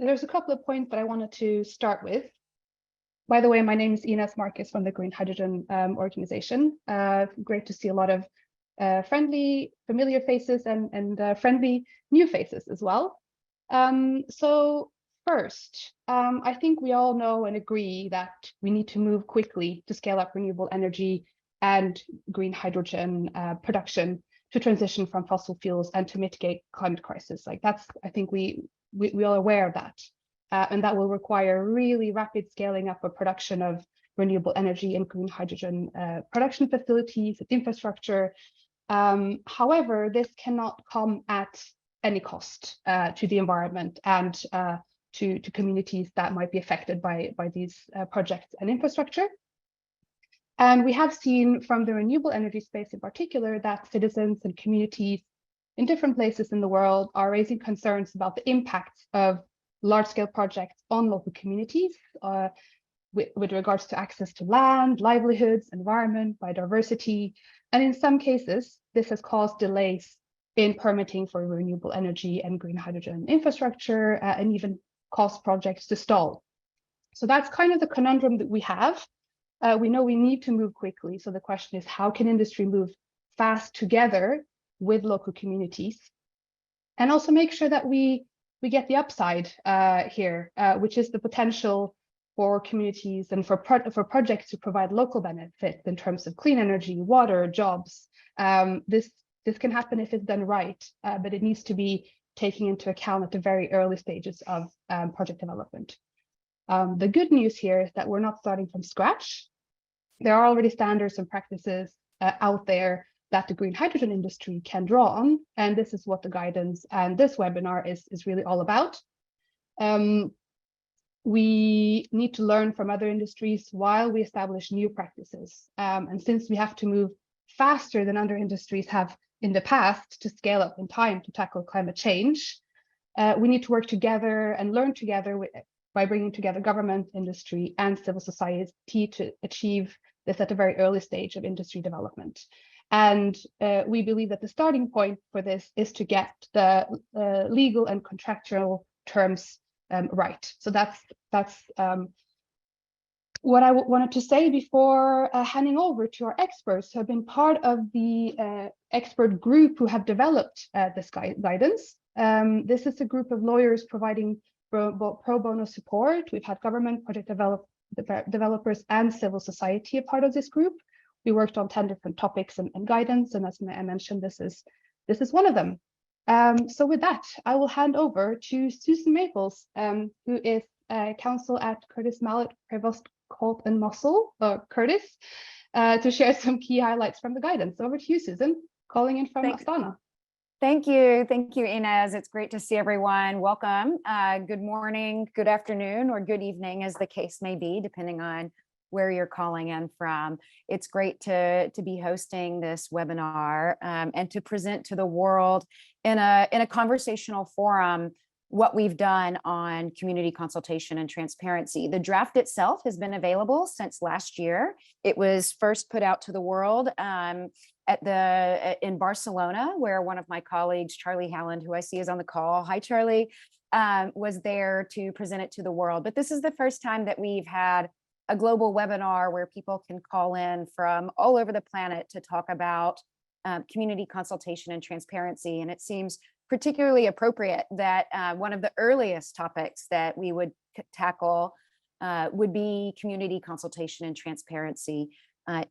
there's a couple of points that I wanted to start with. By the way, my name is Ines Marcus from the Green Hydrogen organization. Great to see a lot of friendly, familiar faces and friendly new faces as well. So first, I think we all know and agree that we need to move quickly to scale up renewable energy and green hydrogen production to transition from fossil fuels and to mitigate climate crisis. Like that's, I think we are aware of that. And that will require really rapid scaling up of production of renewable energy and green hydrogen production facilities and infrastructure. However, this cannot come at any cost to the environment and to communities that might be affected by these projects and infrastructure. And we have seen from the renewable energy space in particular that citizens and communities in different places in the world are raising concerns about the impact of large-scale projects on local communities with regards to access to land, livelihoods, environment, biodiversity. And in some cases, this has caused delays in permitting for renewable energy and green hydrogen infrastructure and even caused projects to stall. So that's kind of the conundrum that we have. We know we need to move quickly. So the question is, how can industry move fast together with local communities and also make sure that we get the upside here, which is the potential for communities and for projects to provide local benefits in terms of clean energy, water, jobs. This can happen if it's done right, but it needs to be taken into account at the very early stages of project development. The good news here is that we're not starting from scratch. There are already standards and practices out there that the green hydrogen industry can draw on, and this is what the guidance and this webinar is really all about. We need to learn from other industries while we establish new practices. And since we have to move faster than other industries have in the past to scale up in time to tackle climate change, we need to work together and learn together by bringing together government, industry, and civil society to achieve this at a very early stage of industry development. And we believe that the starting point for this is to get the legal and contractual terms right. So that's what I wanted to say before handing over to our experts who have been part of the expert group who have developed this guidance. This is a group of lawyers providing pro bono support. We've had government, project developers, and civil society a part of this group. We worked on 10 different topics and guidance, and as I mentioned, this is one of them. So with that, I will hand over to Susan Maples, who is counsel at Curtis Mallet, Prevost, Colt and Mossel, or Curtis, to share some key highlights from the guidance. Over to you, Susan, calling in from Astana. Thank you, Ines. It's great to see everyone. Welcome. Good morning, good afternoon, or good evening, as the case may be, depending on where you're calling in from. It's great to be hosting this webinar and to present to the world in a conversational forum what we've done on community consultation and transparency. The draft itself has been available since last year. It was first put out to the world in Barcelona, where one of my colleagues, Charlie Howland, who I see is on the call. Hi, Charlie, was there to present it to the world. But this is the first time that we've had a global webinar where people can call in from all over the planet to talk about community consultation and transparency. And it seems particularly appropriate that one of the earliest topics that we would tackle would be community consultation and transparency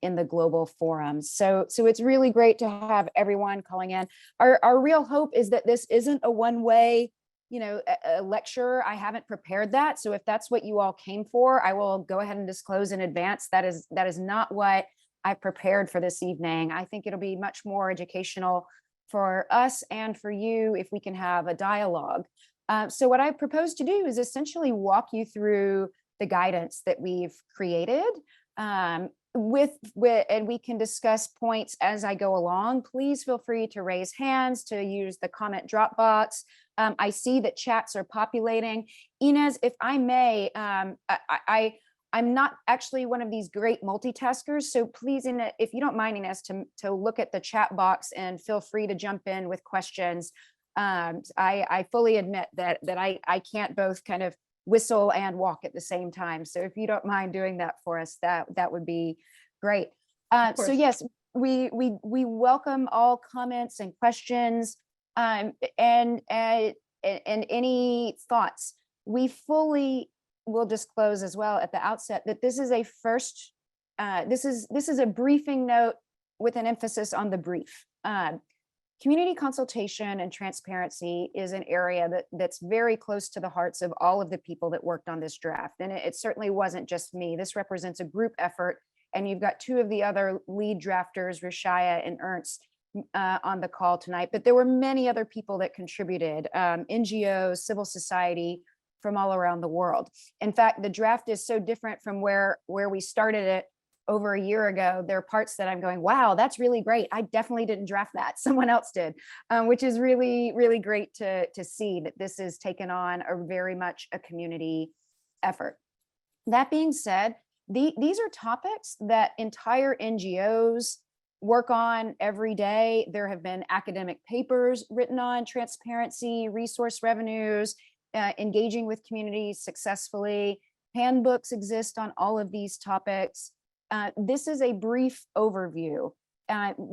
in the global forums. So it's really great to have everyone calling in. Our real hope is that this isn't a one-way a lecture. I haven't prepared that. So if that's what you all came for, I will go ahead and disclose in advance that is not what I've prepared for this evening. I think it'll be much more educational for us and for you if we can have a dialogue. So what I propose to do is essentially walk you through the guidance that we've created and we can discuss points as I go along. Please feel free to raise hands, to use the comment drop box. I see that chats are populating. Ines, if I may, I'm not actually one of these great multitaskers, so please, if you don't mind, Ines, to look at the chat box and feel free to jump in with questions. I fully admit that I can't both kind of whistle and walk at the same time. So if you don't mind doing that for us, that would be great. Of So course. yes, we welcome all comments and questions, and any thoughts. We fully will disclose as well at the outset that this is a first. This is a briefing note with an emphasis on the brief. Community consultation and transparency is an area that's very close to the hearts of all of the people that worked on this draft. And it certainly wasn't just me. This represents a group effort. And you've got two of the other lead drafters, Rashaya and Ernst, on the call tonight. But there were many other people that contributed, NGOs, civil society from all around the world. In fact, the draft is so different from where we started it over a year ago. There are parts that I'm going, wow, that's really great. I definitely didn't draft that. Someone else did, which is really, really great to see that this is taken on a very much a community effort. That being said, these are topics that entire NGOs work on every day. There have been academic papers written on transparency, resource revenues, engaging with communities successfully. Handbooks exist on all of these topics. This is a brief overview.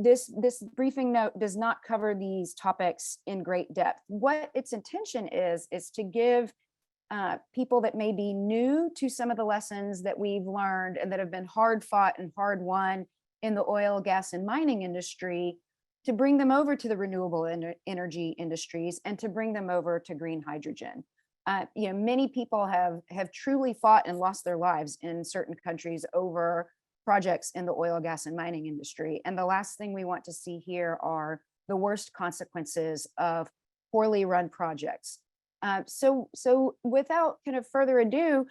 This briefing note does not cover these topics in great depth. What its intention is to give people that may be new to some of the lessons that we've learned and that have been hard fought and hard won in the oil, gas, and mining industry, to bring them over to the renewable energy industries and to bring them over to green hydrogen. Many people have truly fought and lost their lives in certain countries over projects in the oil, gas, and mining industry. And the last thing we want to see here are the worst consequences of poorly run projects. So without kind of further ado,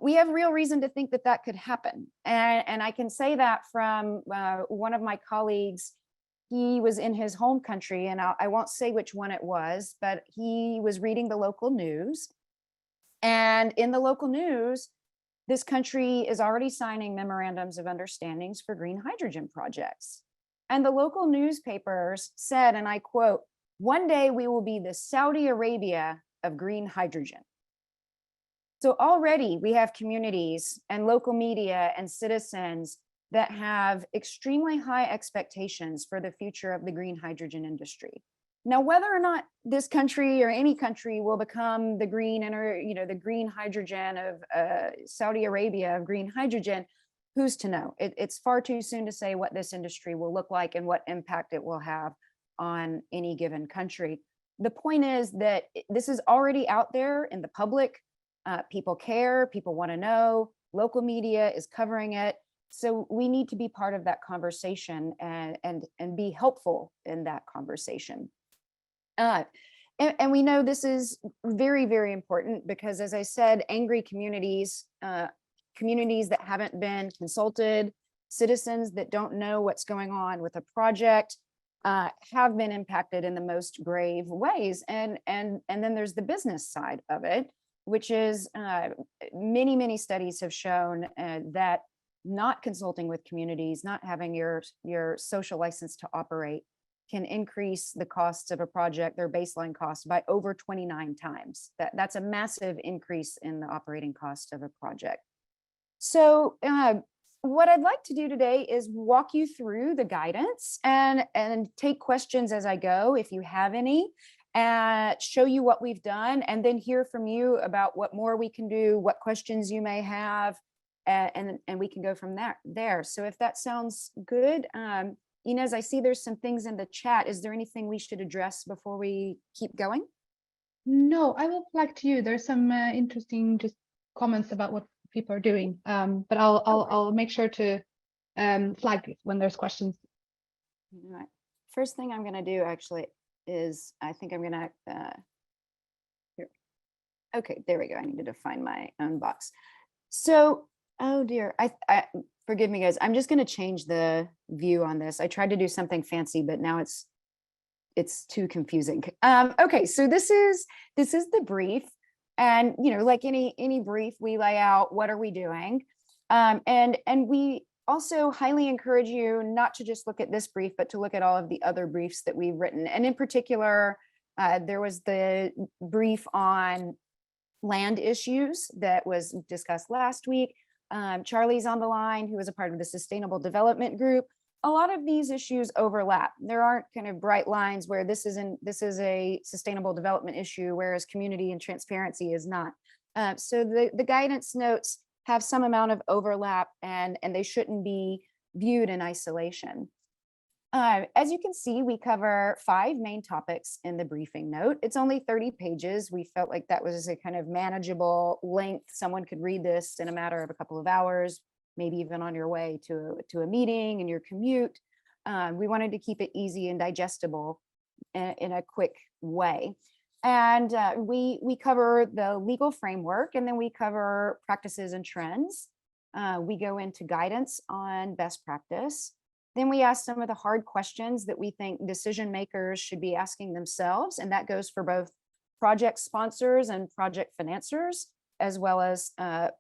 we have real reason to think that could happen. And I can say that from one of my colleagues. He was in his home country, and I won't say which one it was, but he was reading the local news. And in the local news, this country is already signing memorandums of understandings for green hydrogen projects. And the local newspapers said, and I quote, "One day we will be the Saudi Arabia of green hydrogen." So already we have communities and local media and citizens that have extremely high expectations for the future of the green hydrogen industry. Now, whether or not this country or any country will become the the green hydrogen of Saudi Arabia of green hydrogen, who's to know? It's far too soon to say what this industry will look like and what impact it will have on any given country. The point is that this is already out there in the public. People care, people want to know, local media is covering it. So we need to be part of that conversation and be helpful in that conversation. And we know this is very, very important because, as I said, angry communities, communities that haven't been consulted, citizens that don't know what's going on with a project, have been impacted in the most grave ways. And then there's the business side of it, which is many studies have shown that not consulting with communities, not having your social license to operate, can increase the costs of a project, their baseline cost, by over 29 times. That's a massive increase in the operating cost of a project. So what I'd like to do today is walk you through the guidance and take questions as I go, if you have any, and show you what we've done, and then hear from you about what more we can do, what questions you may have, and we can go from there. So if that sounds good, Inez, I see there's some things in the chat. Is there anything we should address before we keep going? No, I will flag to you. There's some interesting just comments about what people are doing, but I'll make sure to flag when there's questions. All right. First thing I'm going to do actually is I think I'm going to here. Okay, there we go. I needed to find my own box. So, oh dear, I forgive me, guys. I'm just going to change the view on this. I tried to do something fancy, but now it's too confusing. Okay, so this is the brief, and like any brief, we lay out what are we doing, and we also highly encourage you not to just look at this brief, but to look at all of the other briefs that we've written, and in particular, There was the brief on land issues that was discussed last week. Charlie's on the line, who is a part of the Sustainable Development Group. A lot of these issues overlap. There aren't kind of bright lines where this is a sustainable development issue, whereas community and transparency is not. So the guidance notes have some amount of overlap, and they shouldn't be viewed in isolation. As you can see, we cover 5 main topics in the briefing note. It's only 30 pages. We felt like that was a kind of manageable length. Someone could read this in a matter of a couple of hours, maybe even on your way to a meeting and your commute. We wanted to keep it easy and digestible in a quick way. And we cover the legal framework, and then we cover practices and trends. We go into guidance on best practice. Then we ask some of the hard questions that we think decision makers should be asking themselves. And that goes for both project sponsors and project financiers, as well as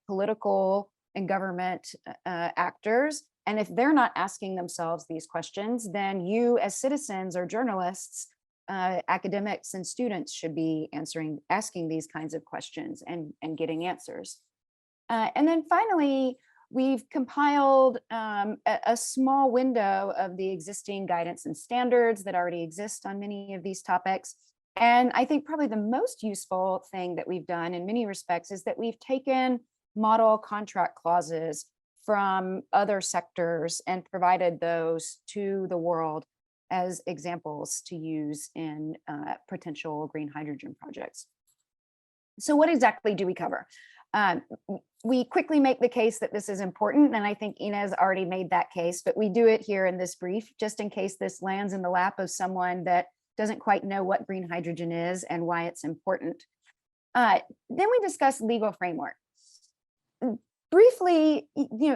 political and government actors. And if they're not asking themselves these questions, then you as citizens or journalists, academics and students should be asking these kinds of questions and getting answers. And then finally, we've compiled a small window of the existing guidance and standards that already exist on many of these topics. And I think probably the most useful thing that we've done in many respects is that we've taken model contract clauses from other sectors and provided those to the world as examples to use in potential green hydrogen projects. So what exactly do we cover? We quickly make the case that this is important, and I think Inez already made that case, but we do it here in this brief, just in case this lands in the lap of someone that doesn't quite know what green hydrogen is and why it's important. Then we discuss legal framework. Briefly,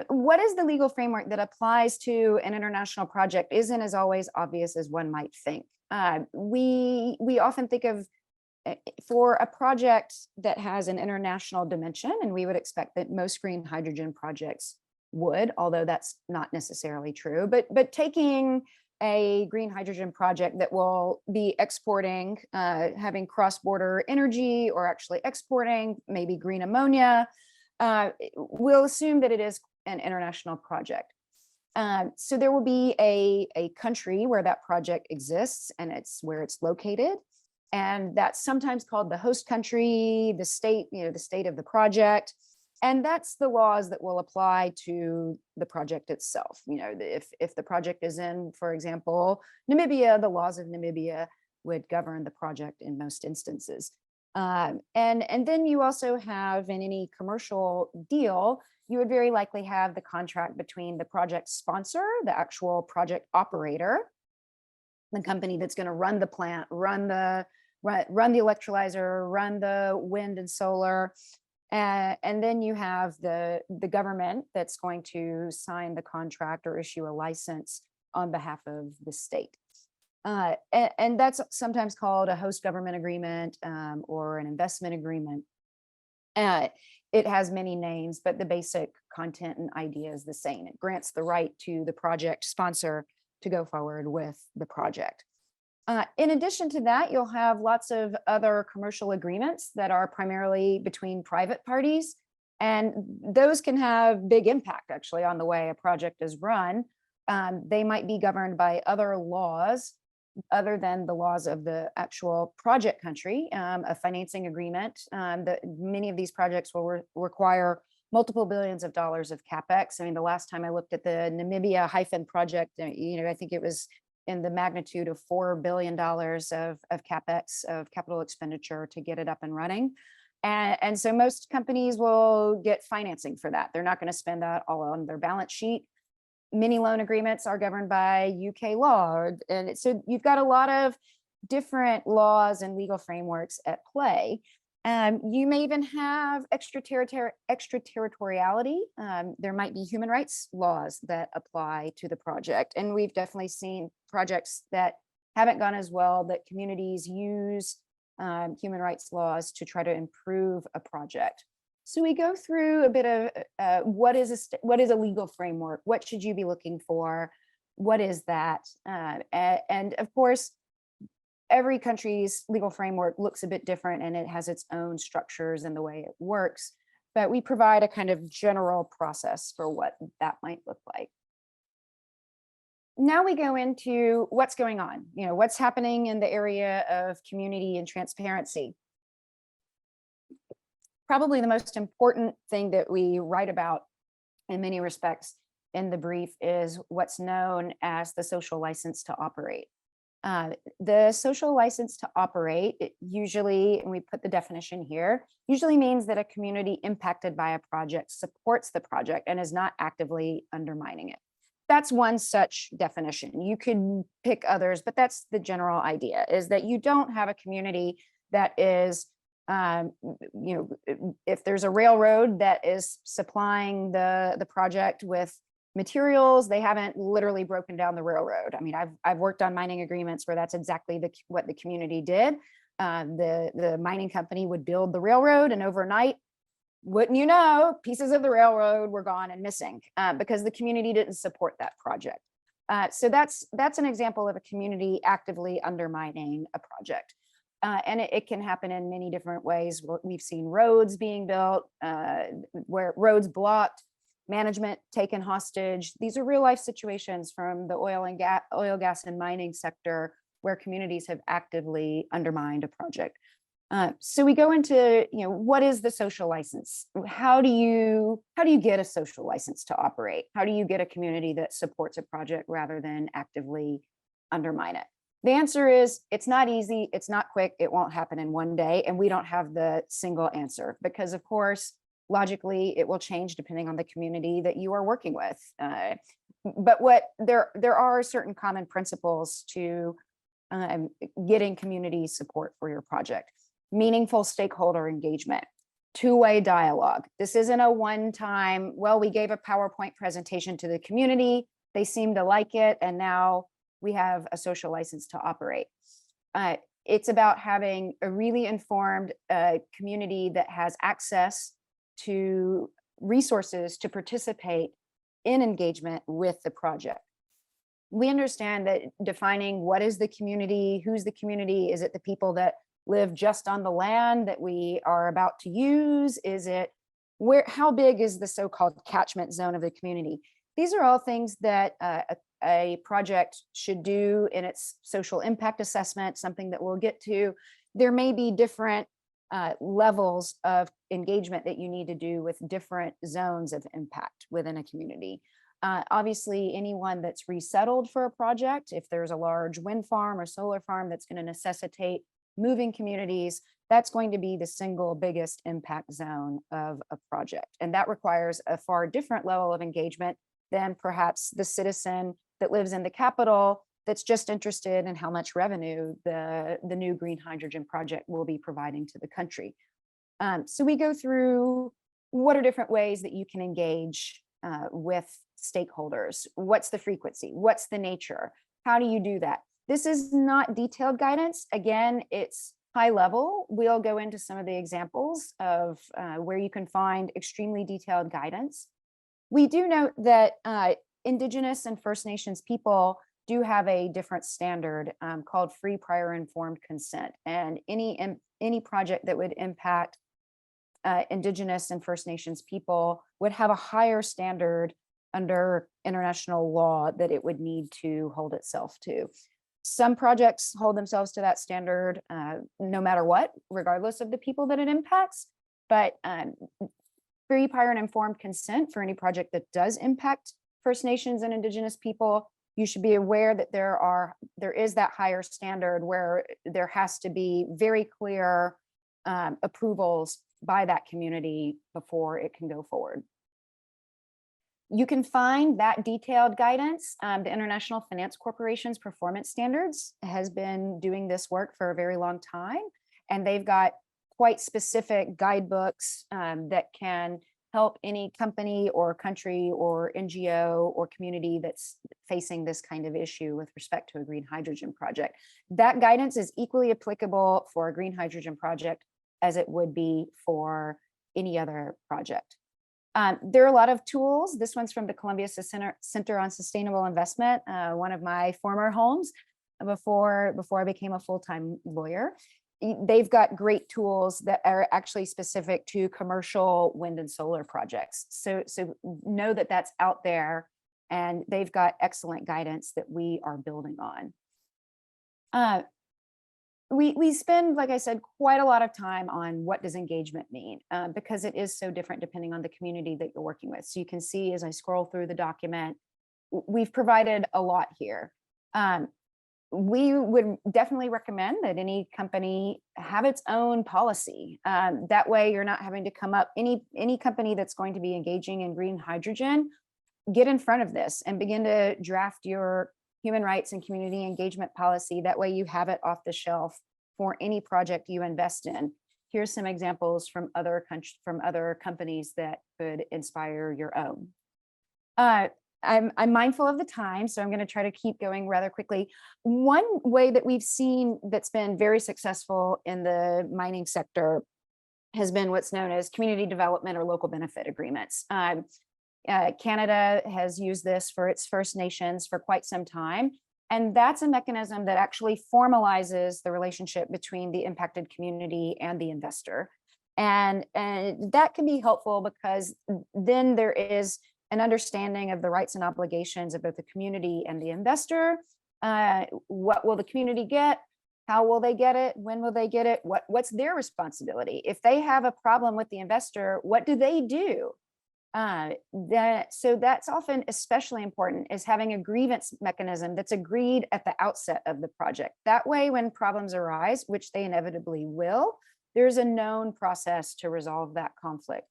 what is the legal framework that applies to an international project isn't as always obvious as one might think. We often think of for a project that has an international dimension, and we would expect that most green hydrogen projects would, although that's not necessarily true, but taking a green hydrogen project that will be exporting, having cross-border energy, or actually exporting maybe green ammonia, we'll assume that it is an international project. So there will be a country where that project exists, and it's where it's located. And that's sometimes called the host country, the state, the state of the project. And that's the laws that will apply to the project itself. If the project is in, for example, Namibia, the laws of Namibia would govern the project in most instances. And then you also have, in any commercial deal, you would very likely have the contract between the project sponsor, the actual project operator, the company that's going to run the plant, run the electrolyzer, run the wind and solar, and then you have the government that's going to sign the contract or issue a license on behalf of the state. And that's sometimes called a host government agreement or an investment agreement. It has many names, but the basic content and idea is the same. It grants the right to the project sponsor to go forward with the project. In addition to that, you'll have lots of other commercial agreements that are primarily between private parties, and those can have big impact actually on the way a project is run. They might be governed by other laws other than the laws of the actual project country. A financing agreement, many of these projects will require multiple billions of dollars of CapEx. I mean, the last time I looked at the Namibia Hyphen project, I think it was in the magnitude of $4 billion of CapEx, of capital expenditure to get it up and running. And so most companies will get financing for that. They're not going to spend that all on their balance sheet. Many loan agreements are governed by UK law. And so you've got a lot of different laws and legal frameworks at play. You may even have extraterritoriality. There might be human rights laws that apply to the project. And we've definitely seen projects that haven't gone as well, that communities use human rights laws to try to improve a project. So we go through a bit of what is a legal framework? What should you be looking for? What is that? And of course, every country's legal framework looks a bit different and it has its own structures and the way it works, but we provide a kind of general process for what that might look like. Now we go into what's going on, what's happening in the area of community and transparency. Probably the most important thing that we write about in many respects in the brief is what's known as the social license to operate. The social license to operate, it usually, and we put the definition here, usually means that a community impacted by a project supports the project and is not actively undermining it. That's one such definition. You could pick others, but that's the general idea, is that you don't have a community that is, if there's a railroad that is supplying the project with materials, they haven't literally broken down the railroad. I mean, I've worked on mining agreements where that's exactly what the community did. The mining company would build the railroad, and overnight, wouldn't you know, pieces of the railroad were gone and missing because the community didn't support that project. So that's an example of a community actively undermining a project. And it can happen in many different ways. We've seen roads being built, where roads blocked, management taken hostage. These are real life situations from the oil, gas, and mining sector where communities have actively undermined a project. So we go into, what is the social license? How do you get a social license to operate? How do you get a community that supports a project rather than actively undermine it? The answer is it's not easy, it's not quick, it won't happen in one day, and we don't have the single answer because, of course, logically, it will change depending on the community that you are working with. But there are certain common principles to getting community support for your project. Meaningful stakeholder engagement, two-way dialogue. This isn't a one-time, well, we gave a PowerPoint presentation to the community, they seem to like it, and now we have a social license to operate. It's about having a really informed community that has access to resources to participate in engagement with the project. We understand that defining what is the community, who's the community, is it the people that live just on the land that we are about to use? Is it how big is the so-called catchment zone of the community? These are all things that a project should do in its social impact assessment, something that we'll get to. There may be different levels of engagement that you need to do with different zones of impact within a community. Obviously, anyone that's resettled for a project, if there's a large wind farm or solar farm that's going to necessitate moving communities, that's going to be the single biggest impact zone of a project. And that requires a far different level of engagement than perhaps the citizen that lives in the capital that's just interested in how much revenue the new green hydrogen project will be providing to the country. So we go through what are different ways that you can engage with stakeholders. What's the frequency? What's the nature? How do you do that? This is not detailed guidance. Again, it's high level. We'll go into some of the examples of where you can find extremely detailed guidance. We do note that Indigenous and First Nations people do have a different standard called free, prior, informed consent. And any project that would impact Indigenous and First Nations people would have a higher standard under international law that it would need to hold itself to. Some projects hold themselves to that standard no matter what, regardless of the people that it impacts. But free, prior, and informed consent for any project that does impact First Nations and Indigenous people, you should be aware that there is that higher standard where there has to be very clear approvals by that community before it can go forward. You can find that detailed guidance. The International Finance Corporation's Performance Standards has been doing this work for a very long time, and they've got quite specific guidebooks that can help any company or country or NGO or community that's facing this kind of issue with respect to a green hydrogen project. That guidance is equally applicable for a green hydrogen project as it would be for any other project. There are a lot of tools. This one's from the Columbia Center on Sustainable Investment, one of my former homes. before I became a full-time lawyer. They've got great tools that are actually specific to commercial wind and solar projects. So know that that's out there, and they've got excellent guidance that we are building on. We spend, like I said, quite a lot of time on what does engagement mean, because it is so different depending on the community that you're working with. So you can see as I scroll through the document, we've provided a lot here. We would definitely recommend that any company have its own policy. That way you're not having to come up, any company that's going to be engaging in green hydrogen, get in front of this and begin to draft your human rights and community engagement policy. That way you have it off the shelf for any project you invest in. Here's some examples from other companies that could inspire your own. I'm mindful of the time, so I'm going to try to keep going rather quickly. One way that we've seen that's been very successful in the mining sector has been what's known as community development or local benefit agreements. Canada has used this for its First Nations for quite some time, and that's a mechanism that actually formalizes the relationship between the impacted community and the investor. And that can be helpful because then there is an understanding of the rights and obligations of both the community and the investor. What will the community get? How will they get it? When will they get it? What's their responsibility? If they have a problem with the investor, what do they do? So that's often especially important, is having a grievance mechanism that's agreed at the outset of the project. That way, when problems arise, which they inevitably will, there's a known process to resolve that conflict.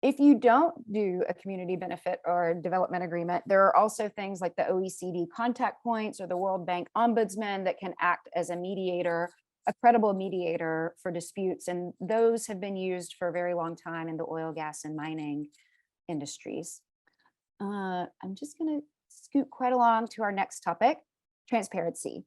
If you don't do a community benefit or development agreement, there are also things like the OECD contact points or the World Bank ombudsman that can act as a mediator, a credible mediator for disputes. And those have been used for a very long time in the oil, gas, and mining industries. I'm just going to scoot quite along to our next topic, transparency.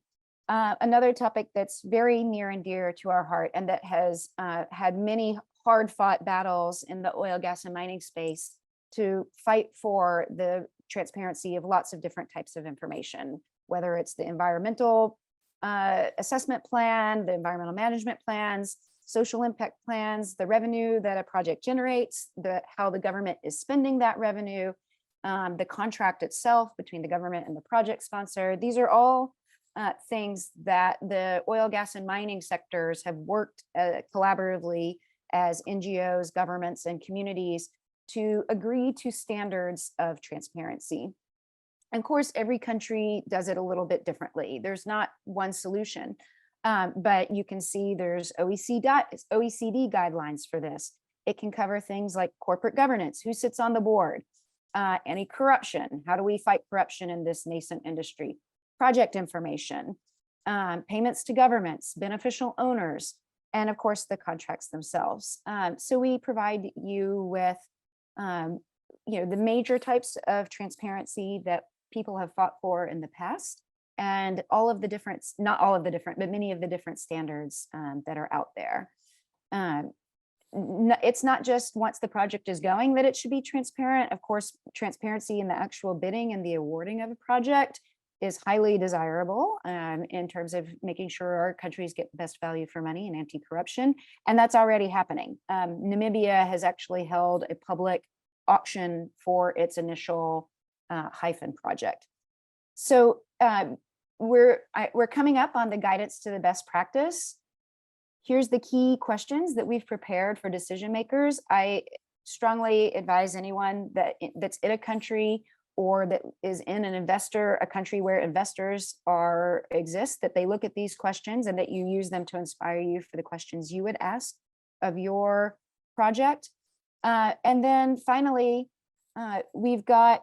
Another topic that's very near and dear to our heart, and that has had many hard-fought battles in the oil, gas, and mining space to fight for the transparency of lots of different types of information, whether it's the environmental assessment plan, the environmental management plans, social impact plans, the revenue that a project generates, how the government is spending that revenue, the contract itself between the government and the project sponsor. These are all things that the oil, gas, and mining sectors have worked collaboratively as NGOs, governments, and communities to agree to standards of transparency. And of course, every country does it a little bit differently. There's not one solution, but you can see there's OECD guidelines for this. It can cover things like corporate governance, who sits on the board, anti-corruption, how do we fight corruption in this nascent industry, project information, payments to governments, beneficial owners, and of course the contracts themselves. So we provide you with the major types of transparency that people have fought for in the past, and all of the different, not all of the different, but many of the different standards that are out there. It's not just once the project is going that it should be transparent. Of course, transparency in the actual bidding and the awarding of a project is highly desirable in terms of making sure our countries get the best value for money and anti-corruption. And that's already happening. Namibia has actually held a public auction for its initial hyphen project. So we're coming up on the guidance to the best practice. Here's the key questions that we've prepared for decision makers. I strongly advise anyone that's in a country or that is in a country where investors exist, that they look at these questions and that you use them to inspire you for the questions you would ask of your project. And then finally, we've got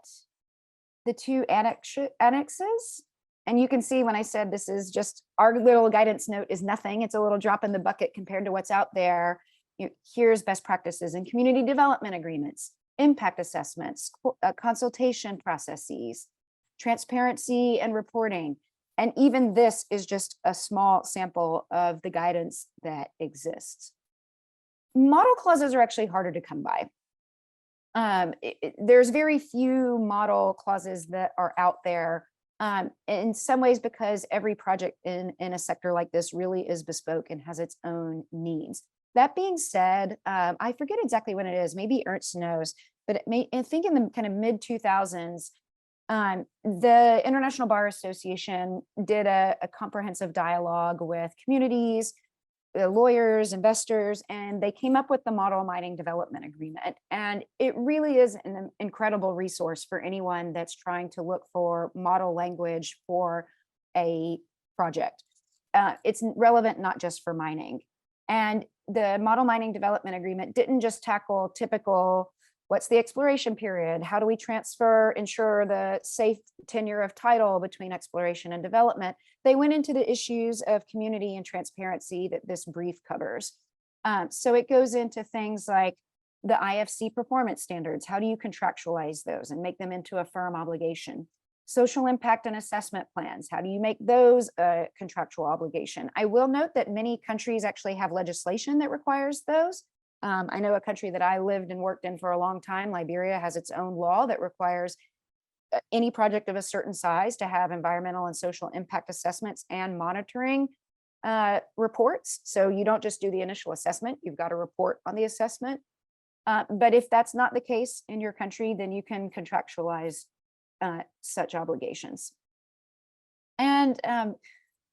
the two annexes. And you can see when I said this is just our little guidance note is nothing. It's a little drop in the bucket compared to what's out there. Here's best practices in community development agreements, impact assessments, consultation processes, transparency and reporting. And even this is just a small sample of the guidance that exists. Model clauses are actually harder to come by. There's very few model clauses that are out there In some ways, because every project in a sector like this really is bespoke and has its own needs. That being said, I forget exactly when it is, maybe Ernst knows, but I think in the kind of mid 2000s, the International Bar Association did a comprehensive dialogue with communities, lawyers, investors, and they came up with the Model Mining Development Agreement. And it really is an incredible resource for anyone that's trying to look for model language for a project. It's relevant not just for mining. And the Model Mining Development Agreement didn't just tackle typical, what's the exploration period? How do we ensure the safe tenure of title between exploration and development? They went into the issues of community and transparency that this brief covers. So it goes into things like the IFC performance standards. How do you contractualize those and make them into a firm obligation? Social impact and assessment plans. How do you make those a contractual obligation? I will note that many countries actually have legislation that requires those. I know a country that I lived and worked in for a long time, Liberia, has its own law that requires any project of a certain size to have environmental and social impact assessments and monitoring reports. So you don't just do the initial assessment, you've got to report on the assessment. But if that's not the case in your country, then you can contractualize such obligations. And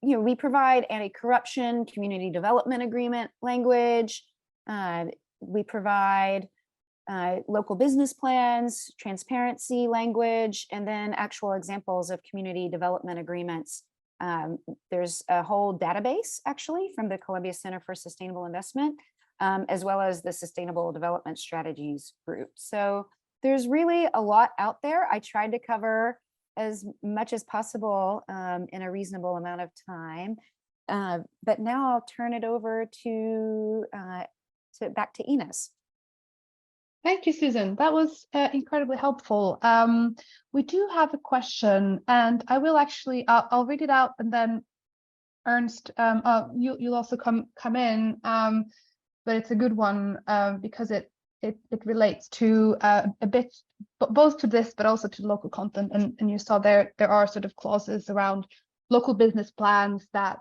we provide anti-corruption, community development agreement language. We provide local business plans, transparency language, and then actual examples of community development agreements. There's a whole database actually from the Columbia Center for Sustainable Investment, as well as the Sustainable Development Strategies group. So there's really a lot out there. I tried to cover as much as possible in a reasonable amount of time. But now I'll turn it over to back to Ines. Thank you, Susan. That was incredibly helpful. We do have a question, and I will actually, I'll read it out, and then Ernst, you'll also come in, but it's a good one because it relates to a bit, both to this, but also to local content. And you saw there are sort of clauses around local business plans that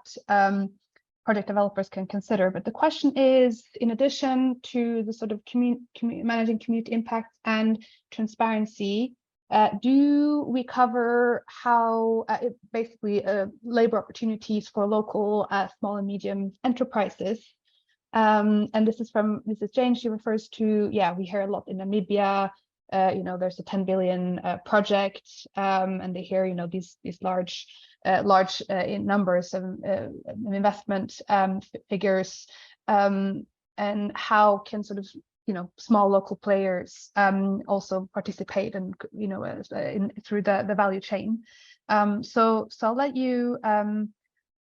project developers can consider. But the question is, in addition to the sort of managing community impact and transparency, do we cover how basically labor opportunities for local small and medium enterprises? And this is from Mrs. Jane. She refers to, we hear a lot in Namibia. There's a 10 billion project, and they hear, these large in numbers of investment figures, and how can sort of small local players also participate and through the value chain. So I'll let you,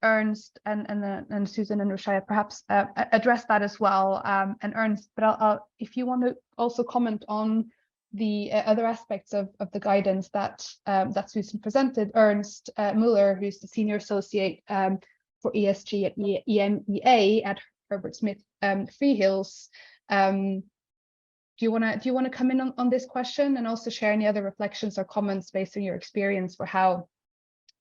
Ernst and Susan and Rushaya, perhaps address that as well. And Ernst, but if you want to also comment on the other aspects of the guidance that Susan presented. Ernst Muller, who's the senior associate for ESG at EMEA at Herbert Smith Freehills. Do you want to come in on this question and also share any other reflections or comments based on your experience for how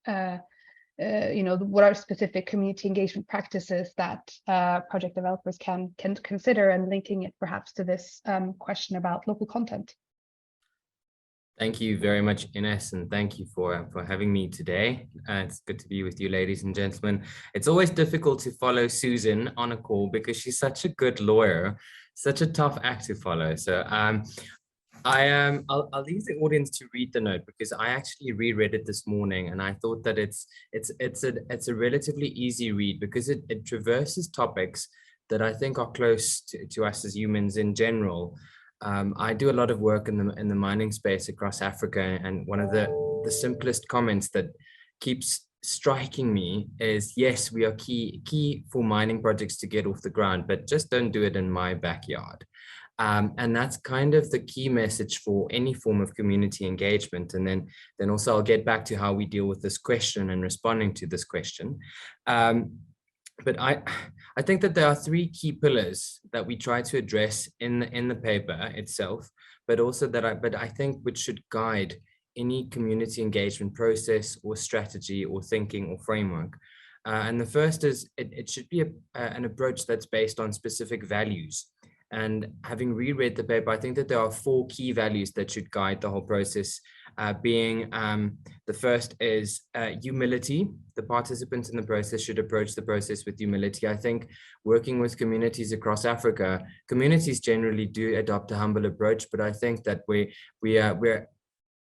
what are specific community engagement practices that project developers can consider, and linking it perhaps to this question about local content? Thank you very much, Ines, and thank you for having me today. It's good to be with you, ladies and gentlemen. It's always difficult to follow Susan on a call because she's such a good lawyer, such a tough act to follow. So I'll leave the audience to read the note, because I actually reread it this morning, and I thought that it's a relatively easy read, because it traverses topics that I think are close to us as humans in general. I do a lot of work in the mining space across Africa, and one of the simplest comments that keeps striking me is, yes, we are key for mining projects to get off the ground, but just don't do it in my backyard. And that's kind of the key message for any form of community engagement. And then also I'll get back to how we deal with this question and responding to this question. But I think that there are three key pillars that we try to address in the paper itself, but also but I think which should guide any community engagement process or strategy or thinking or framework. And the first is it should be an approach that's based on specific values. And having reread the paper, I think that there are 4 key values that should guide the whole process, being the first is humility. The participants in the process should approach the process with humility. I think working with communities across Africa, communities generally do adopt a humble approach, but I think that we're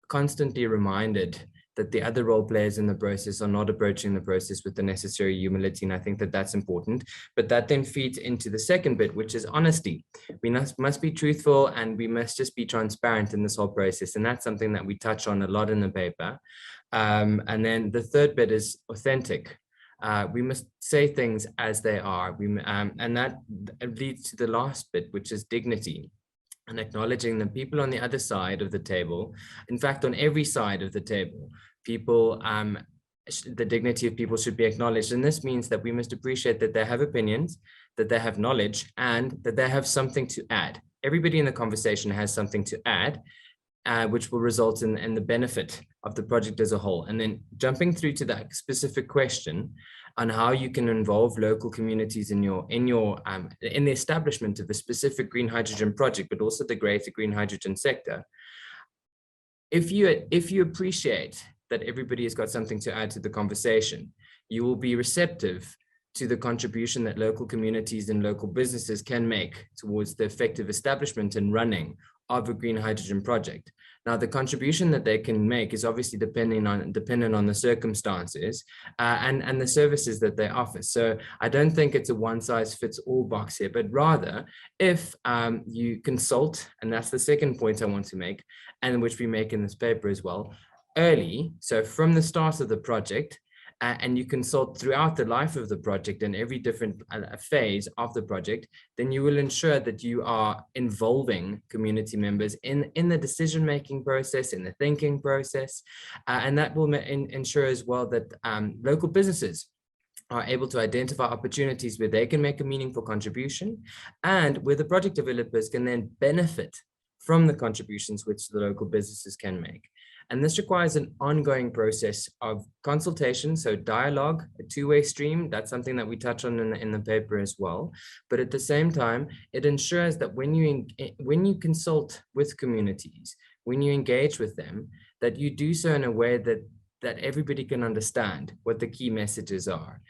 constantly reminded that the other role players in the process are not approaching the process with the necessary humility. And I think that that's important. But that then feeds into the second bit, which is honesty. We must be truthful, and we must just be transparent in this whole process. And that's something that we touch on a lot in the paper. And then the third bit is authentic. We must say things as they are. And that leads to the last bit, which is dignity. And acknowledging the people on the other side of the table, in fact, on every side of the table, people, the dignity of people should be acknowledged. And this means that we must appreciate that they have opinions, that they have knowledge, and that they have something to add. Everybody in the conversation has something to add, which will result in the benefit of the project as a whole. And then jumping through to that specific question on how you can involve local communities in the establishment of a specific green hydrogen project, but also the greater green hydrogen sector. If you appreciate that everybody has got something to add to the conversation, you will be receptive to the contribution that local communities and local businesses can make towards the effective establishment and running of a green hydrogen project. Now, the contribution that they can make is obviously dependent on the circumstances and the services that they offer. So I don't think it's a one-size-fits-all box here, but rather if you consult, and that's the second point I want to make, and which we make in this paper as well, early, so from the start of the project, and you consult throughout the life of the project and every different phase of the project, then you will ensure that you are involving community members in the decision-making process, in the thinking process, and that will ensure as well that local businesses are able to identify opportunities where they can make a meaningful contribution, and where the project developers can then benefit from the contributions which the local businesses can make. And this requires an ongoing process of consultation, so dialogue, a two-way stream. That's something that we touch on in the paper as well. But at the same time, it ensures that when you consult with communities, when you engage with them, that you do so in a way that everybody can understand what the key messages are.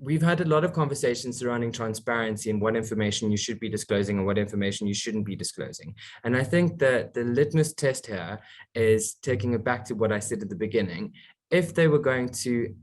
We've had a lot of conversations surrounding transparency and what information you should be disclosing and what information you shouldn't be disclosing. And I think that the litmus test here is taking it back to what I said at the beginning. If they were going to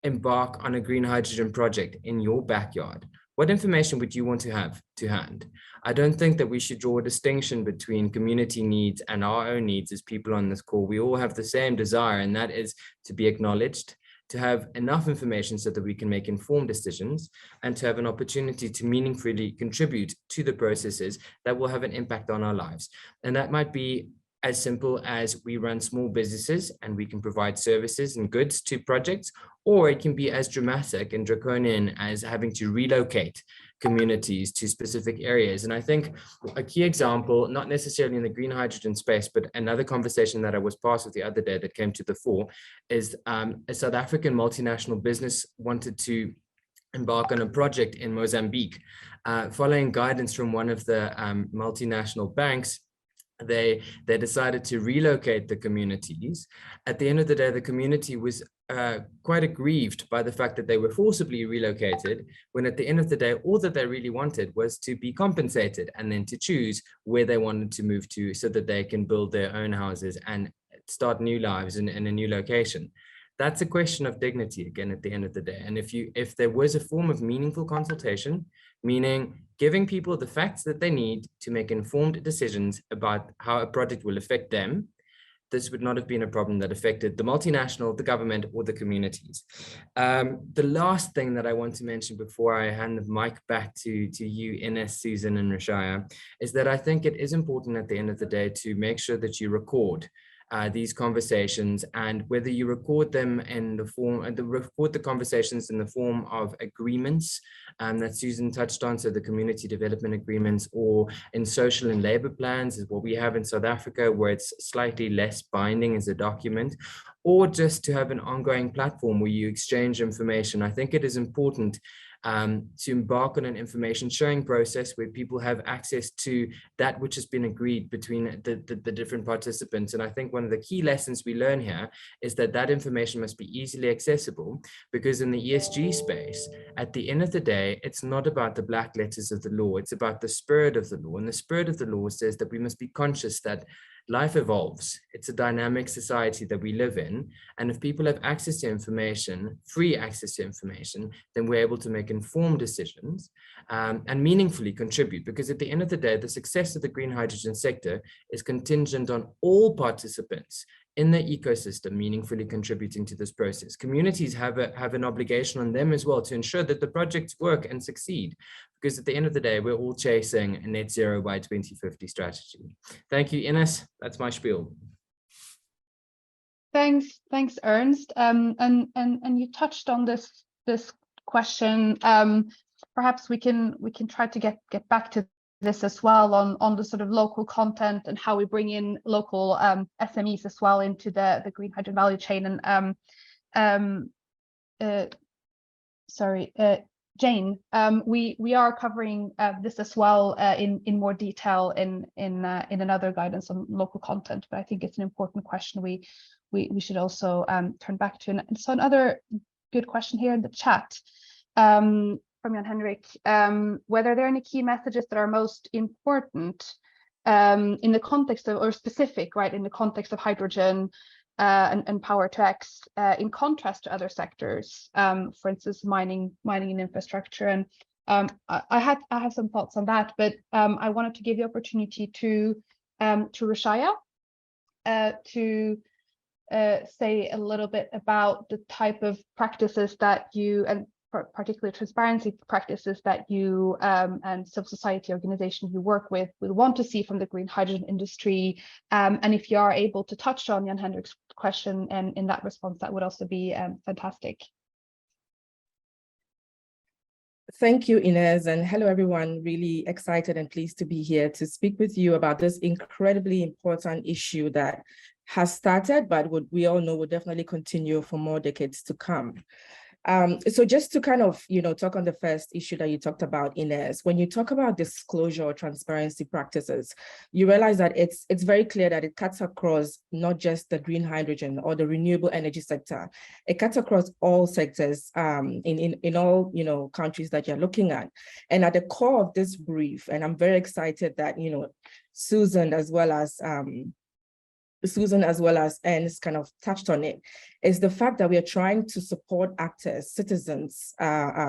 embark on a green hydrogen project in your backyard, what information would you want to have to hand? I don't think that we should draw a distinction between community needs and our own needs as people on this call. We all have the same desire, and that is to be acknowledged, to have enough information so that we can make informed decisions, and to have an opportunity to meaningfully contribute to the processes that will have an impact on our lives. And that might be as simple as we run small businesses and we can provide services and goods to projects, or it can be as dramatic and draconian as having to relocate communities to specific areas. And I think a key example, not necessarily in the green hydrogen space, but another conversation that I was part of the other day that came to the fore is a South African multinational business wanted to embark on a project in Mozambique. Following guidance from one of the multinational banks, they decided to relocate the communities. At the end of the day, the community was quite aggrieved by the fact that they were forcibly relocated, when at the end of the day, all that they really wanted was to be compensated and then to choose where they wanted to move to so that they can build their own houses and start new lives in a new location. That's a question of dignity, again, at the end of the day. And if there was a form of meaningful consultation, meaning giving people the facts that they need to make informed decisions about how a project will affect them, this would not have been a problem that affected the multinational, the government, or the communities. The last thing that I want to mention before I hand the mic back to you, Ines, Susan, and Rashaya, is that I think it is important at the end of the day to make sure that you record these conversations, and whether you record them in the form, record the conversations in the form of agreements that Susan touched on, so the community development agreements, or in social and labor plans is what we have in South Africa, where it's slightly less binding as a document, or just to have an ongoing platform where you exchange information. I think it is important to embark on an information sharing process where people have access to that which has been agreed between the different participants. And I think one of the key lessons we learn here is that that information must be easily accessible, because in the ESG space, at the end of the day, it's not about the black letters of the law, it's about the spirit of the law. And the spirit of the law says that we must be conscious that life evolves. It's a dynamic society that we live in. And if people have access to information, free access to information, then we're able to make informed decisions and meaningfully contribute. Because at the end of the day, the success of the green hydrogen sector is contingent on all participants in the ecosystem meaningfully contributing to this process. Communities have an obligation on them as well to ensure that the projects work and succeed, because at the end of the day, we're all chasing a net zero by 2050 strategy. Thank you, Ines. That's my spiel. Thanks, Ernst. And you touched on this question. Perhaps we can try to get back to this as well on the sort of local content and how we bring in local SMEs as well into the green hydrogen value chain. And Jane, we are covering this as well in more detail in another guidance on local content, but I think it's an important question we should also turn back to. And so another good question here in the chat from Jan Henrik, whether there are any key messages that are most important in the context of, or specific, right, in the context of hydrogen and power to X, in contrast to other sectors, for instance, mining and infrastructure. And I have some thoughts on that, but I wanted to give the opportunity to Rashaya to say a little bit about the type of practices that you, and particularly transparency practices that you and civil society organizations you work with will want to see from the green hydrogen industry. And if you are able to touch on Jan Henrik's question and in that response, that would also be fantastic. Thank you, Ines, and hello, everyone. Really excited and pleased to be here to speak with you about this incredibly important issue that has started, but what we all know will definitely continue for more decades to come. So just to kind of, talk on the first issue that you talked about, Ines, when you talk about disclosure or transparency practices, you realize that it's very clear that it cuts across not just the green hydrogen or the renewable energy sector. It cuts across all sectors in all, countries that you're looking at. And at the core of this brief, and I'm very excited that, Susan as well as Ernst kind of touched on it, is the fact that we are trying to support actors, citizens,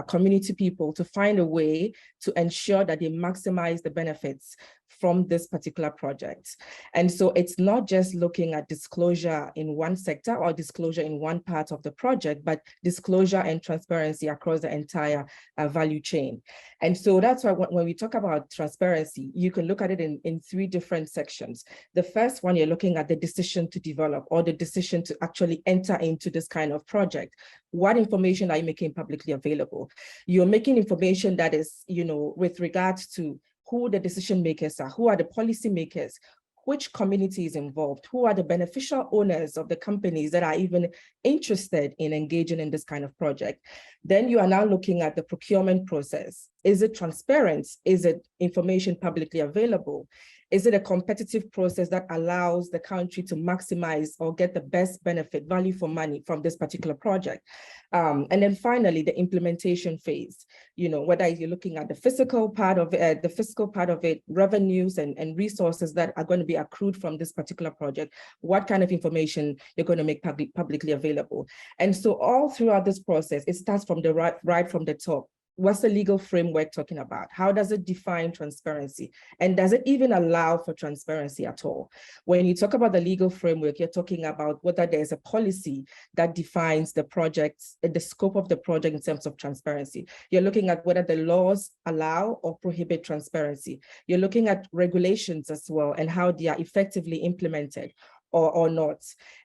community people to find a way to ensure that they maximize the benefits from this particular project. And so it's not just looking at disclosure in one sector or disclosure in one part of the project, but disclosure and transparency across the entire value chain. And so that's why when we talk about transparency, you can look at it in three different sections. The first one, you're looking at the decision to develop or the decision to actually enter into this kind of project. What information are you making publicly available? You're making information that is, with regards to who the decision makers are, who are the policy makers, which community is involved, who are the beneficial owners of the companies that are even interested in engaging in this kind of project. Then you are now looking at the procurement process. Is it transparent? Is it information publicly available? Is it a competitive process that allows the country to maximize or get the best benefit, value for money from this particular project? And then finally, the implementation phase, whether you're looking at the physical part of it, revenues and resources that are going to be accrued from this particular project, what kind of information you're going to make publicly available. And so all throughout this process, it starts from the right from the top. What's the legal framework talking about? How does it define transparency? And does it even allow for transparency at all? When you talk about the legal framework, you're talking about whether there's a policy that defines the project, the scope of the project in terms of transparency. You're looking at whether the laws allow or prohibit transparency. You're looking at regulations as well and how they are effectively implemented. or not.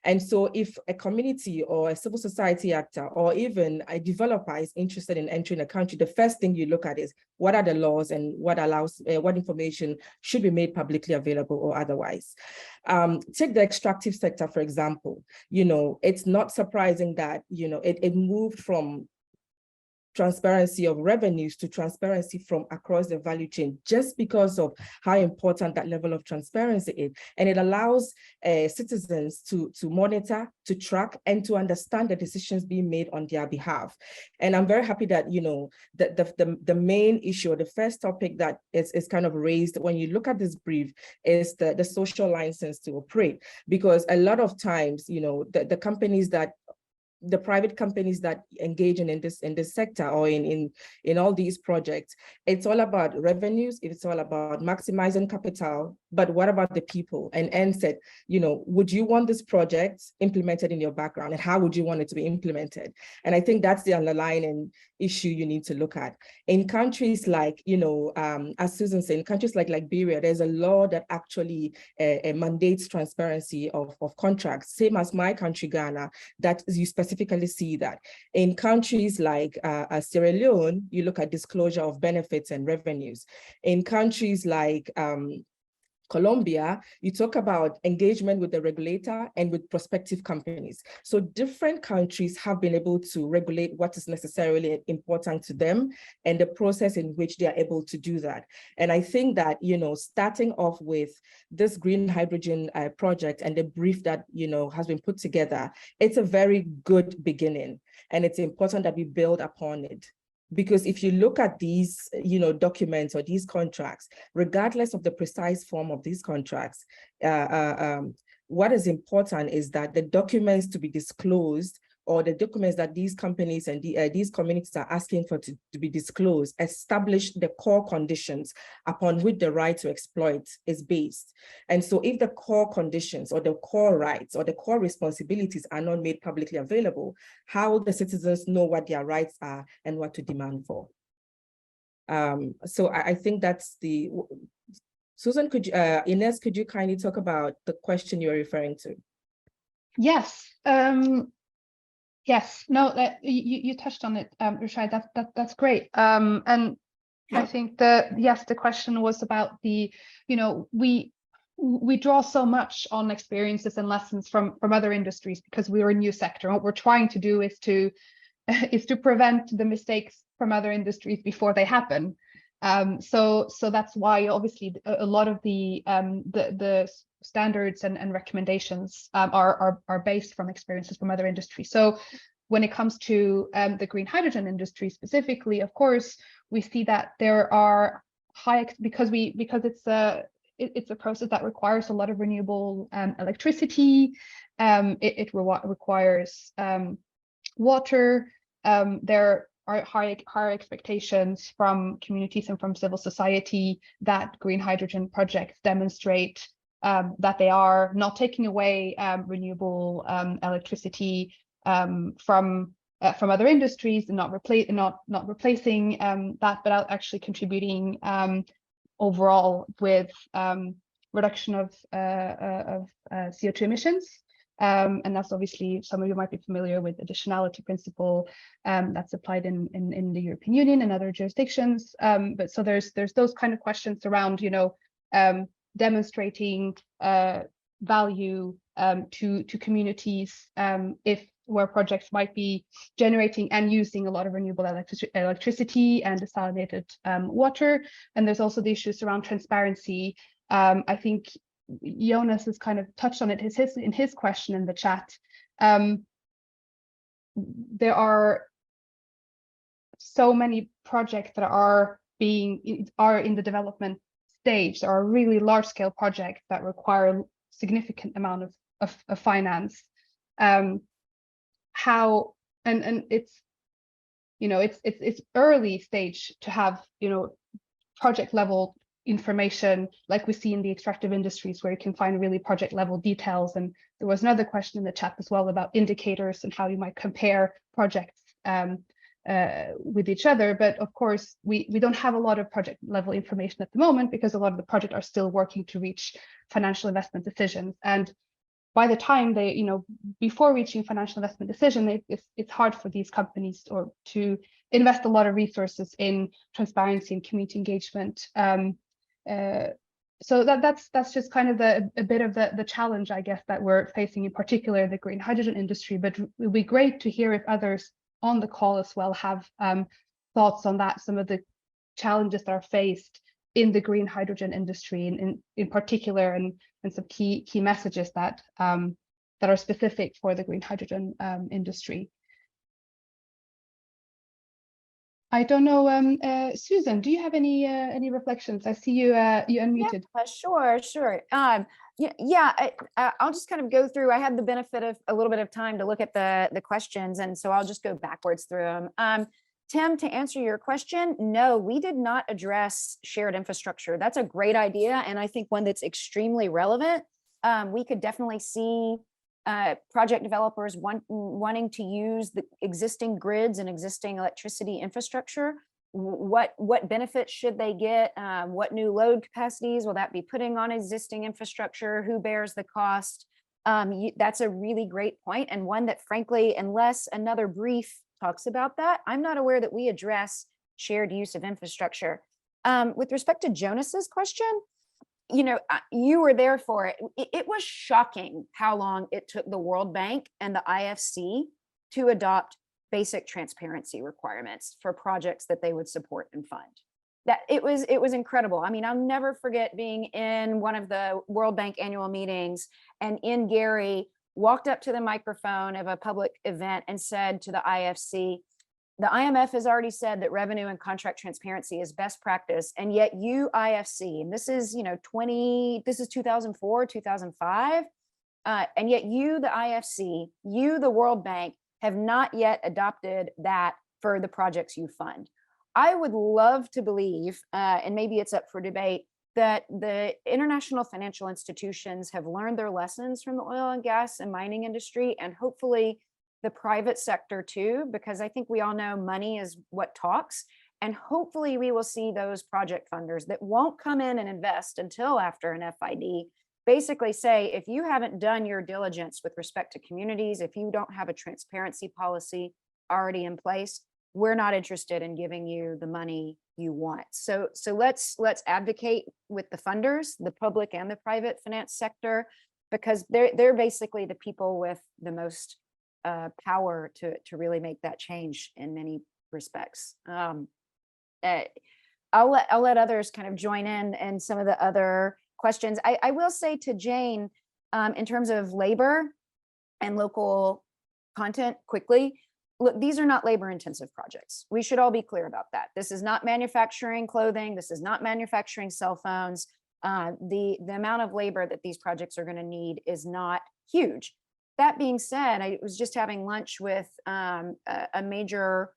And so if a community or a civil society actor or even a developer is interested in entering a country, the first thing you look at is what are the laws and what allows, what information should be made publicly available or otherwise. Take the extractive sector, for example. It's not surprising that, it moved from transparency of revenues to transparency from across the value chain, just because of how important that level of transparency is. And it allows citizens to monitor, to track, and to understand the decisions being made on their behalf. And I'm very happy that, the main issue, or the first topic that is kind of raised when you look at this brief is the social license to operate. Because a lot of times, the companies that the private companies that engage in this sector or in all these projects, it's all about revenues, it's all about maximizing capital, but what about the people? And Anne said, would you want this project implemented in your background, and how would you want it to be implemented? And I think that's the underlying issue you need to look at. In countries like, as Susan said, in countries like Liberia, there's a law that actually mandates transparency of contracts, same as my country, Ghana, that you specifically see that. In countries like Sierra Leone, you look at disclosure of benefits and revenues. In countries like Colombia, you talk about engagement with the regulator and with prospective companies. So different countries have been able to regulate what is necessarily important to them and the process in which they are able to do that. And I think that, starting off with this green hydrogen project and the brief that, has been put together, it's a very good beginning. And it's important that we build upon it. Because if you look at these, documents or these contracts, regardless of the precise form of these contracts, what is important is that the documents to be disclosed, or the documents that these companies and these communities are asking for to be disclosed, establish the core conditions upon which the right to exploit is based. And so if the core conditions or the core rights or the core responsibilities are not made publicly available, how will the citizens know what their rights are and what to demand for? So I think that's the... Susan, Ines, could you kindly talk about the question you're referring to? Yes. Yes, no, you touched on it, Rashad. That's great. And I think the question was about the, we draw so much on experiences and lessons from other industries because we're a new sector. What we're trying to do is to prevent the mistakes from other industries before they happen. So that's why obviously a lot of the standards and recommendations are based from experiences from other industries. So when it comes to the green hydrogen industry specifically, of course, we see that there are because it's a process that requires a lot of renewable electricity. It requires water. There are higher expectations from communities and from civil society that green hydrogen projects demonstrate that they are not taking away renewable electricity from other industries and not replacing that, but actually contributing overall with reduction of CO2 emissions. And that's obviously, some of you might be familiar with additionality principle that's applied in the European Union and other jurisdictions. But so there's those kind of questions around, demonstrating value to communities where projects might be generating and using a lot of renewable electricity and desalinated water. And there's also the issues around transparency. I think Jonas has kind of touched on it in his question in the chat. There are so many projects that are in the development stage. There are really large-scale projects that require significant amount of finance. How and it's it's early stage to have project level information like we see in the extractive industries, where you can find really project level details. And there was another question in the chat as well about indicators and how you might compare projects with each other. But of course, we don't have a lot of project level information at the moment because a lot of the projects are still working to reach financial investment decisions. And by the time they, before reaching financial investment decision, it's hard for these companies to invest a lot of resources in transparency and community engagement. So that's just kind of a bit of the challenge, I guess, that we're facing, in particular in the green hydrogen industry. But it would be great to hear if others on the call as well have thoughts on that, some of the challenges that are faced in the green hydrogen industry in particular, and some key messages that that are specific for the green hydrogen industry. I don't know, Susan, do you have any reflections? I see you you unmuted. Yeah, sure. I'll just kind of go through. I had the benefit of a little bit of time to look at the questions, and so I'll just go backwards through them. Tim, to answer your question, no, we did not address shared infrastructure. That's a great idea, and I think one that's extremely relevant. We could definitely see project developers wanting to use the existing grids and existing electricity infrastructure. What benefits should they get? What new load capacities will that be putting on existing infrastructure? Who bears the cost? That's a really great point, and one that, frankly, unless another brief talks about that, I'm not aware that we address shared use of infrastructure. With respect to Jonas's question, you were there for it. It was shocking how long it took the World Bank and the IFC to adopt basic transparency requirements for projects that they would support and fund. That it was incredible. I mean, I'll never forget being in one of the World Bank annual meetings, and Ian Gary walked up to the microphone of a public event and said to the IFC, the IMF has already said that revenue and contract transparency is best practice, and yet you, IFC, and this is 2004, 2005, and yet you, the IFC, you, the World Bank, have not yet adopted that for the projects you fund. I would love to believe, and maybe it's up for debate, that the international financial institutions have learned their lessons from the oil and gas and mining industry, and hopefully the private sector too, because I think we all know money is what talks. And hopefully we will see those project funders that won't come in and invest until after an FID basically say, if you haven't done your diligence with respect to communities, if you don't have a transparency policy already in place, we're not interested in giving you the money you want. So let's advocate with the funders, the public and the private finance sector, because they're basically the people with the most power to really make that change in many respects. I'll let others kind of join in some of the other questions. I will say to Jane, in terms of labor and local content quickly, look, these are not labor intensive projects. We should all be clear about that. This is not manufacturing clothing. This is not manufacturing cell phones. The amount of labor that these projects are going to need is not huge. That being said, I was just having lunch with a major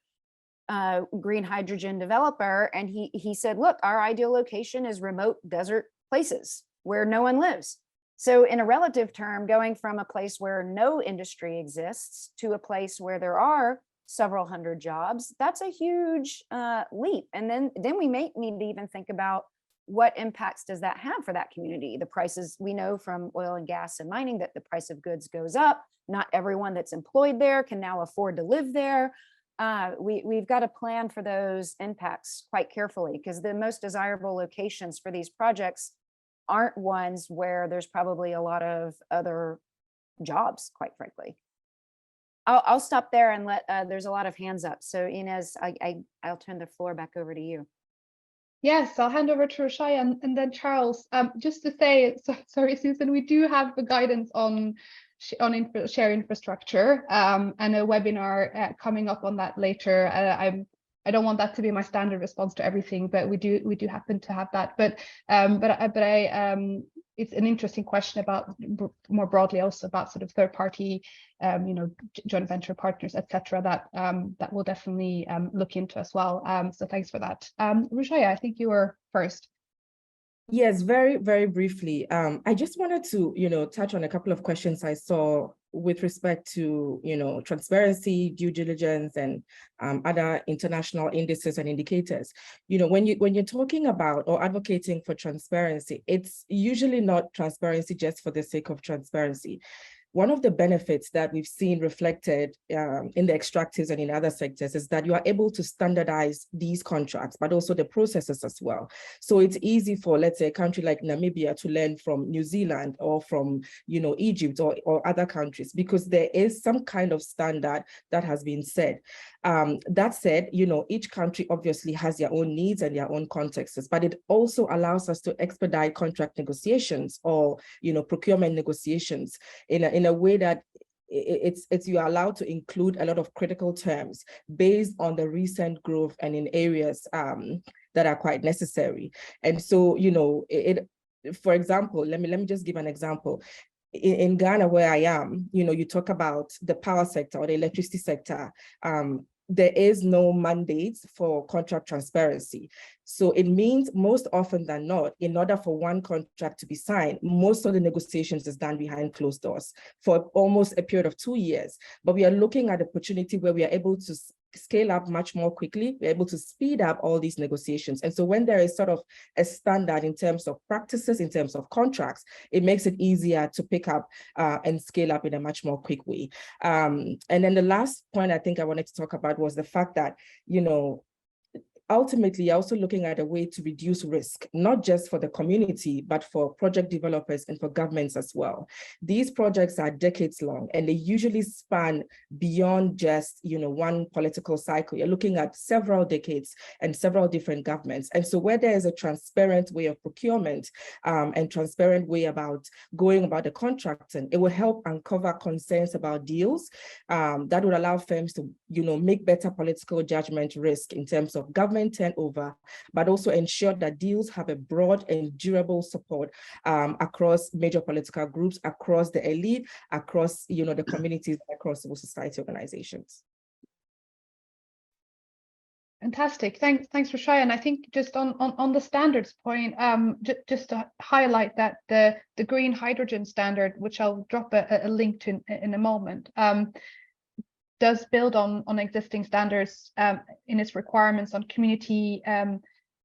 green hydrogen developer, and he said, look, our ideal location is remote desert places where no one lives. So in a relative term, going from a place where no industry exists to a place where there are several hundred jobs, that's a huge leap. And then we may need to even think about what impacts does that have for that community? The prices, we know from oil and gas and mining that the price of goods goes up. Not everyone that's employed there can now afford to live there. We've got to plan for those impacts quite carefully, because the most desirable locations for these projects aren't ones where there's probably a lot of other jobs, quite frankly. I'll stop there and let, there's a lot of hands up. So Inez, I'll turn the floor back over to you. Yes, I'll hand over to Roshaya and then Charles. Just to say, sorry, Susan, we do have the guidance on share infrastructure and a webinar coming up on that later. I don't want that to be my standard response to everything, but we do happen to have that. But it's an interesting question about more broadly also about sort of third party, joint venture partners, etc. That we'll definitely look into as well. So thanks for that. Roshaya, I think you were first. Yes, very, very briefly. I just wanted to, touch on a couple of questions I saw with respect to, transparency, due diligence, and other international indices and indicators. When you're talking about or advocating for transparency, it's usually not transparency just for the sake of transparency. One of the benefits that we've seen reflected in the extractives and in other sectors is that you are able to standardize these contracts, but also the processes as well. So it's easy for, let's say, a country like Namibia to learn from New Zealand or from, Egypt or other countries, because there is some kind of standard that has been set. That said, each country obviously has their own needs and their own contexts, but it also allows us to expedite contract negotiations or, procurement negotiations in a way that it's you're allowed to include a lot of critical terms based on the recent growth and in areas that are quite necessary. And so, for example, let me just give an example. In Ghana, where I am, you talk about the power sector or the electricity sector. There is no mandate for contract transparency. So it means most often than not, in order for one contract to be signed, most of the negotiations is done behind closed doors for almost a period of 2 years. But we are looking at an opportunity where we are able to scale up much more quickly. We're able to speed up all these negotiations. And so when there is sort of a standard in terms of practices, in terms of contracts, it makes it easier to pick up and scale up in a much more quick way. And then the last point I think I wanted to talk about was the fact that, ultimately, also looking at a way to reduce risk, not just for the community, but for project developers and for governments as well. These projects are decades long, and they usually span beyond just, one political cycle. You're looking at several decades and several different governments. And so where there is a transparent way of procurement and transparent way about going about the contracting, it will help uncover concerns about deals that would allow firms to, make better political judgment risk in terms of government turnover, but also ensure that deals have a broad and durable support across major political groups, across the elite, across the communities, across civil society organizations. Fantastic. Thanks, Rashaya. And I think just on the standards point, just to highlight that the green hydrogen standard, which I'll drop a link to in a moment, does build on existing standards in its requirements on community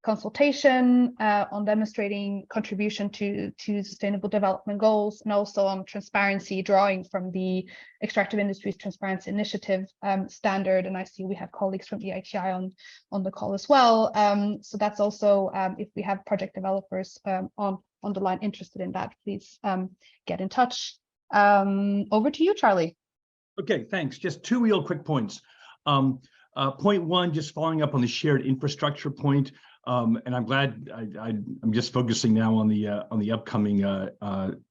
consultation, on demonstrating contribution to sustainable development goals, and also on transparency, drawing from the Extractive Industries Transparency Initiative standard. And I see we have colleagues from EITI on the call as well. So that's also, if we have project developers on the line interested in that, please get in touch. Over to you, Charlie. Okay, thanks. Just two real quick points. Point one, just following up on the shared infrastructure point, and I'm glad I'm just focusing now on the upcoming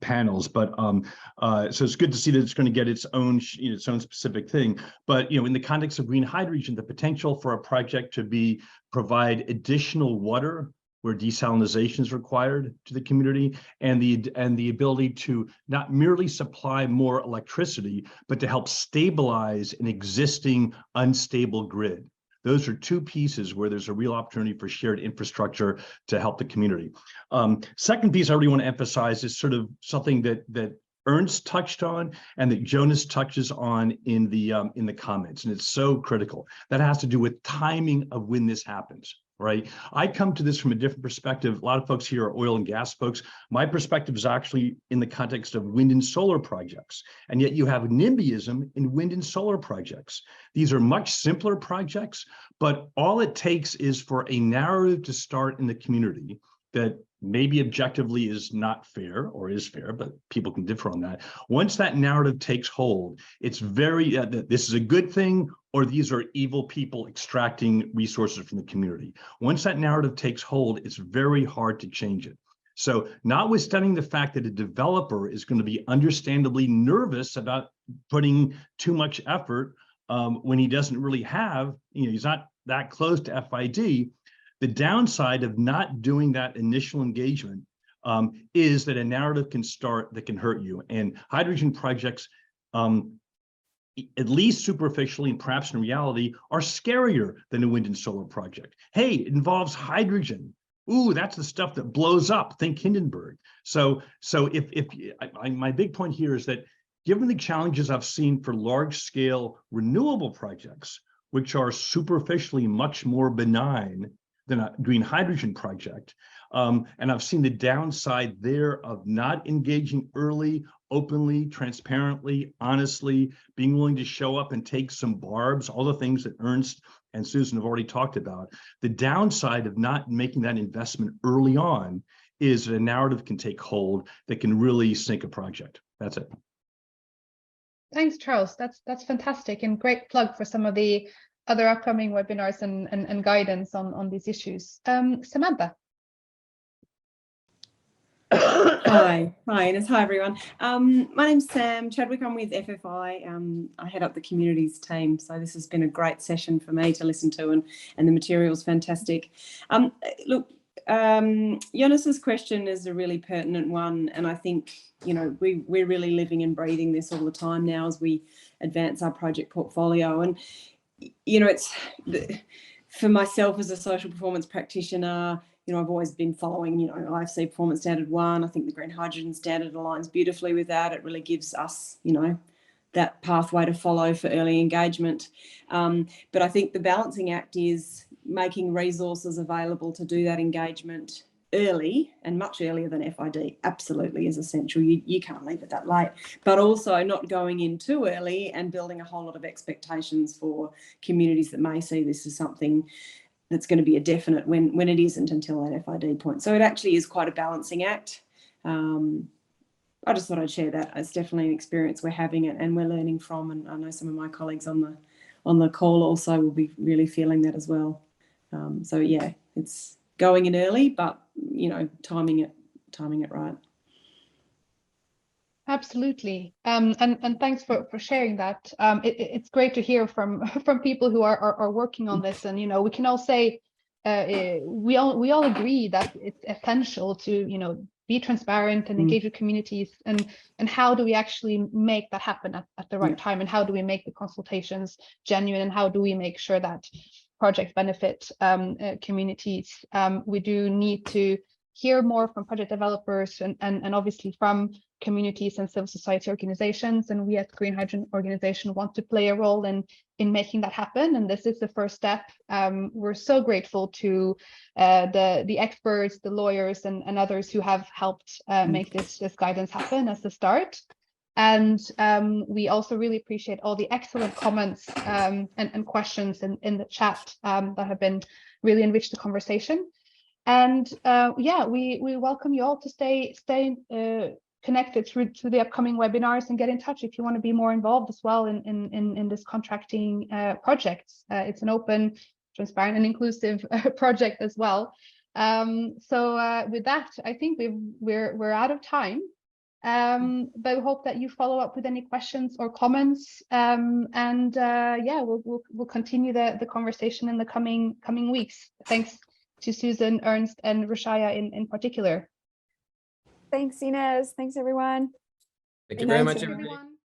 panels. But so it's good to see that it's going to get its own specific thing. But in the context of green hydrogen, the potential for a project to provide additional water where desalination is required to the community, and the ability to not merely supply more electricity, but to help stabilize an existing unstable grid. Those are two pieces where there's a real opportunity for shared infrastructure to help the community. Second piece I really want to emphasize is sort of something that Ernst touched on and that Jonas touches on in the comments, and it's so critical. That has to do with timing of when this happens. Right. I come to this from a different perspective. A lot of folks here are oil and gas folks. My perspective is actually in the context of wind and solar projects. And yet you have NIMBYism in wind and solar projects. These are much simpler projects, but all it takes is for a narrative to start in the community that maybe objectively is not fair or is fair, but people can differ on that. Once that narrative takes hold, it's very, this is a good thing, or these are evil people extracting resources from the community. Once that narrative takes hold, it's very hard to change it. So notwithstanding the fact that a developer is going to be understandably nervous about putting too much effort when he doesn't really have, he's not that close to FID, the downside of not doing that initial engagement is that a narrative can start that can hurt you. And hydrogen projects, at least superficially and perhaps in reality, are scarier than a wind and solar project. Hey, it involves hydrogen. Ooh, that's the stuff that blows up. Think Hindenburg. So my big point here is that given the challenges I've seen for large scale renewable projects, which are superficially much more benign than a green hydrogen project, and I've seen the downside there of not engaging early, openly, transparently, honestly, being willing to show up and take some barbs, all the things that Ernst and Susan have already talked about. The downside of not making that investment early on is that a narrative can take hold that can really sink a project. That's it. Thanks, Charles. That's fantastic, and great plug for some of the other upcoming webinars and guidance on these issues. Samantha. Hi, Ines. Hi, everyone. My name's Sam Chadwick. I'm with FFI. I head up the communities team. So this has been a great session for me to listen to, and the material's fantastic. Look, Jonas's question is a really pertinent one, and I think, you know, we're really living and breathing this all the time now as we advance our project portfolio. And, you know, it's for myself as a social performance practitioner, you know, I've always been following, you know, IFC Performance Standard 1. I think the Green Hydrogen Standard aligns beautifully with that. It really gives us, you know, that pathway to follow for early engagement. But I think the balancing act is making resources available to do that engagement early, and much earlier than FID absolutely is essential. You can't leave it that late, but also not going in too early and building a whole lot of expectations for communities that may see this as something that's going to be a definite when it isn't until that FID point. So it actually is quite a balancing act. I just thought I'd share that. It's definitely an experience we're having it and we're learning from, and I know some of my colleagues on the call also will be really feeling that as well. So yeah, it's going in early, but you know, timing it right. Absolutely. And thanks for sharing that. It's great to hear from people who are working on this. And, you know, we can all say, we all agree that it's essential to, you know, be transparent and engage with communities, and how do we actually make that happen at the right time, and how do we make the consultations genuine, and how do we make sure that projects benefit communities. We do need to hear more from project developers and obviously from communities and civil society organizations, and we at the Green Hydrogen Organization want to play a role in making that happen, and this is the first step. We're so grateful to the experts, the lawyers, and others who have helped make this guidance happen as the start. And we also really appreciate all the excellent comments and questions in the chat that have been really enriched the conversation. And yeah, we welcome you all to stay connected through the upcoming webinars, and get in touch if you want to be more involved as well in this contracting projects. It's an open, transparent, and inclusive project as well. So with that, I think we're out of time. But we hope that you follow up with any questions or comments, and yeah, we'll continue the conversation in the coming weeks. Thanks to Susan, Ernst, and Rashaya in particular. Thanks, Ines. Thanks, everyone. Thank you very much, everyone.